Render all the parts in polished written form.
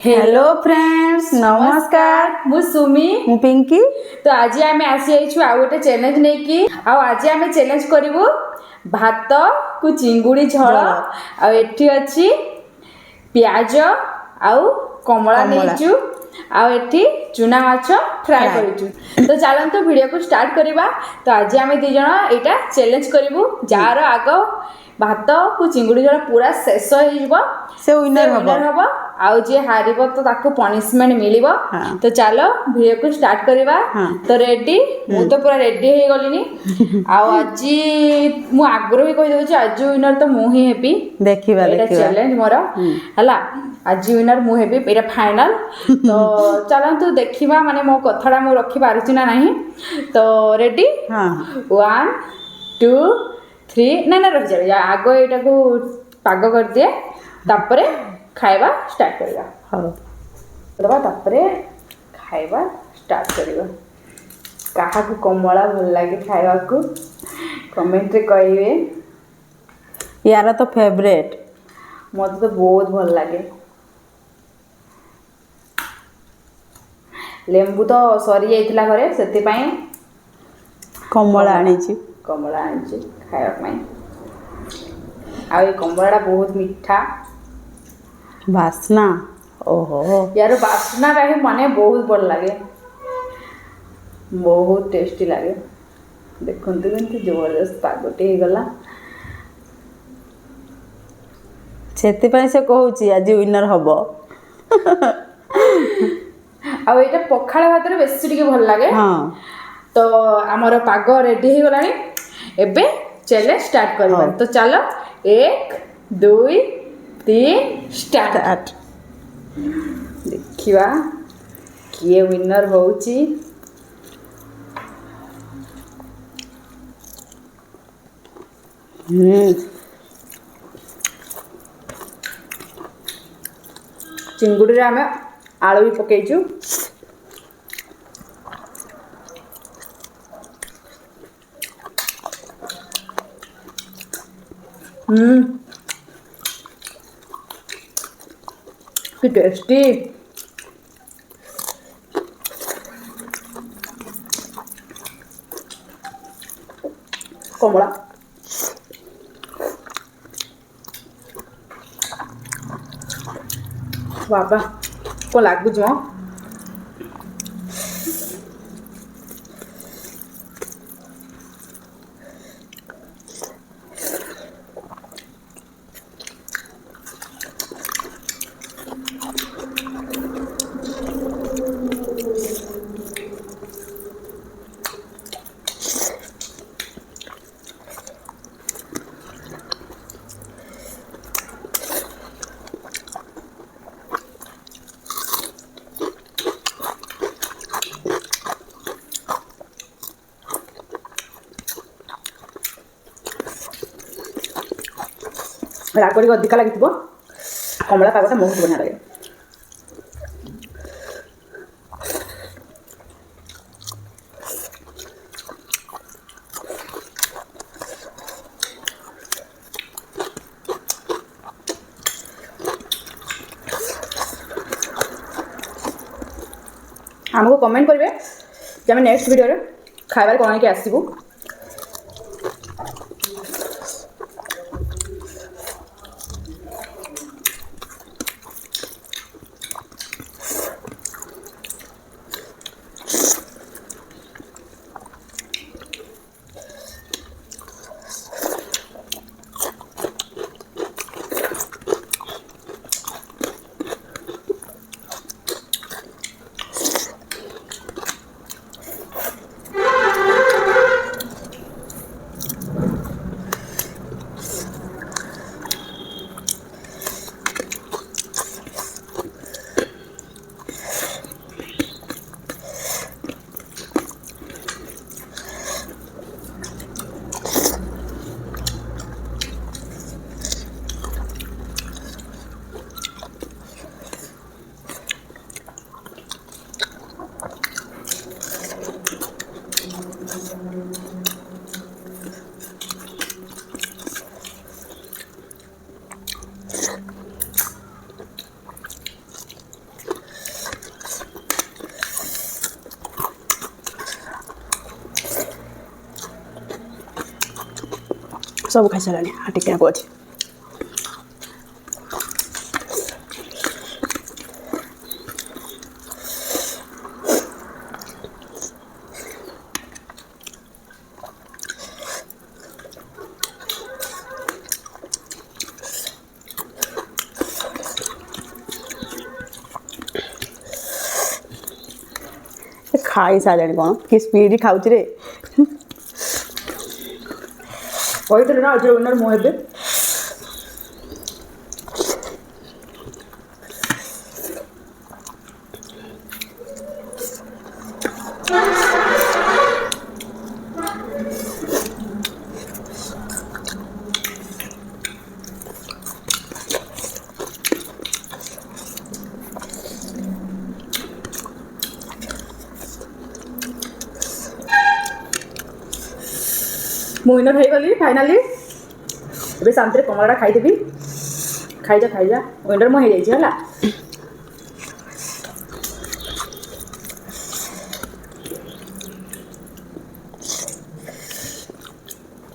Hello friends नमस्कार मु सुमी मु पिंकी तो आज आम आसी आइछु आ गोटे चैलेंज नहीं कि आज आम चैलेंज करिवु भात को चिंगुड़ी झोल आ एठी अछि प्याज आउ कमला नेचु आ एठी चुना माछ फ्राई करिचु। तो चलंतु वीडियो को स्टार्ट करिबा। तो आज आम दी जण एटा चैलेंज करिवु जार आगो भात को चिंगुड़ी झोल पूरा शेष हो जिवो से विनर हबो आउ जे हारिबो तो ताको पनिशमेंट मिलिबो। तो चलो वीडियो को स्टार्ट करिबा। तो रेडी मु तो पूरा रेडी हे गलिनी आउ आज मु आग्रह ही कहि दउची आज विनर तो मु ही हेबी। देखिबा एटा चैलेंज मोर हला आज विनर मु हेबी एटा फाइनल। तो चलंतु देखिबा माने मो कथाडा मु रखि पारुची ना नाही। तो रेडी 1 2 3 ना ना रख जा आगो एटा को पाग कर दिए तापरे खाइबा स्टार्ट करिबा। हां दबा तापरे खाइबा स्टार्ट करिबा। काहा को कमला भल लागे खाइबा को कमेंट रे कहिबे। यार तो फेवरेट मते तो बहुत भल लागे। लेंबू तो सरी जाइथिला घरे सेति पई कमला आनीची कमला आनीची खाइबा पई। आ ए कमलाडा बहुत मीठा वासना ओहो यार वासना का ही माने बहुत भल लागे बहुत टेस्टी लागे। देखंतु केंति जबरदस्त पागोटे हे गला सेति पई से कहूची आज विनर हबो। आ एटा पखाळ भात रे बेसी टिके भल लागे। हां तो हमर पाग रेडी हे गलानी एबे चैलेंज स्टार्ट करबा। तो चलो 1 2 3 स्टार्ट। देखिबा किए विनर होउची। चिंगुड़ी रे हमें आलू भी पकेइचु। कि टेस्टी कमला बाबा को लागुच म राग टिके अधिका लगी कमला पागटा बहुत बढ़िया लगे। हमको कमेंट करेंगे कि आम नेक्स्ट वीडियो खाइबार कौन के आसबू। सब खाई सारानी टिके को अच्छे खाई सारे कौन कि स्पीड खाऊच रे କହିଥିଲେ ନା ଆଜିର ୱିନର ମୁଁ ହେବି ମୁଁ ୱିନର ହେଇଗଲି ଫାଇନାଲି ଏବେ ଶାନ୍ତିରେ କମଳାଟା ଖାଇଦେବି ଖାଇଯା ୱିନର ମୁଁ ହେଇଯାଇଛି ହେଲା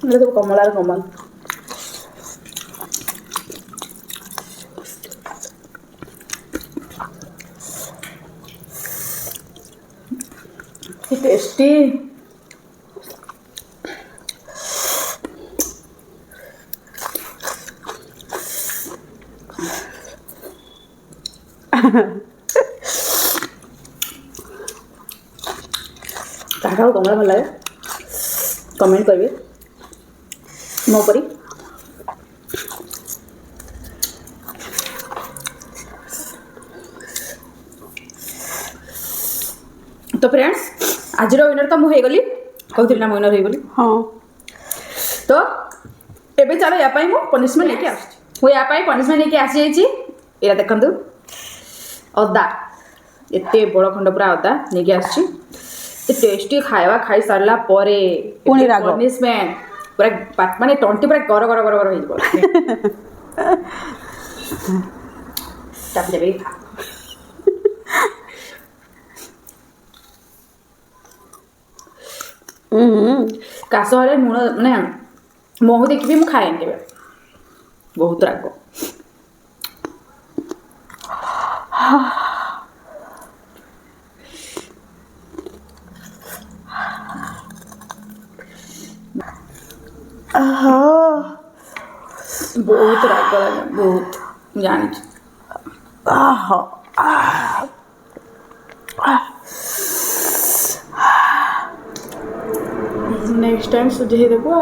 ସବୁ କମଳାର କମଳ କି ଟେଷ୍ଟି କାହାକୁ କମଳା ଭଲ ଲାଗେ କମେଣ୍ଟ କରିବେ ମୋ ପରି ତ ଫ୍ରେଣ୍ଡସ୍ ଆଜିର ୱିନର ତ ମୁଁ ହେଇଗଲି କହୁଥିଲି ନା ମୁଁ ୱିନର ହେଇଗଲି ହଁ ତ ଏବେ ଚାଲ ୟା ପାଇଁ ମୁଁ ପନିସମେଣ୍ଟ ନେଇକି ଆସୁଛି ମୁଁ ୟା ପାଇଁ ପନିସମେଣ୍ଟ ନେଇକି ଆସିଯାଇଛି ଏଇଟା ଦେଖନ୍ତୁ ଅଦା ଏତେ ବଡ଼ ଖଣ୍ଡ ପୁରା ଅଦା ନେଇକି ଆସିଛି टेस्टी खाଇବା ଖାଇ ସାରିଲା ପରେ ପୁଣି ରାଗ ପନିସମେଣ୍ଟ ପୁରା ମାନେ ତଣ୍ଟି ପୁରା ଗର ଗର ଗର ଗର ହେଇଯିବ ତାପରେ ଖା କାଶ ହେଲେ ଲୁଣ ମାନେ ମହୁ ଦେଖିବି ମୁଁ ଖାଏନି କେବେ ବହୁତ ରାଗ बहुत राग लगे बहुत जानी नेक्स्ट टाइम सुझे देबो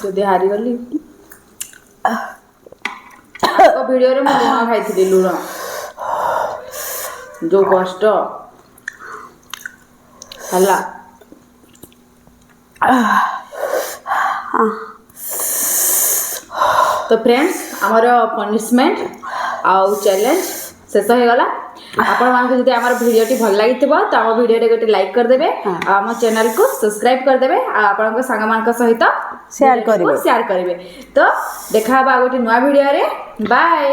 जदि हारी गली वीडियो रे मैं लुण खाई लुण जो कष्ट हला तो फ्रेंड्स आमर पनिशमेंट आउ चैलेंज शेष हो गला आपण मानक जदि आमर वीडियोटी भल लागि तो आम वीडियो रे गोटे लाइक कर देबे आम चैनल को सब्सक्राइब कर देबे आपण को संग मान सहित शेयर करिवे तो देखा बा गोटे नया वीडियो रे बाय।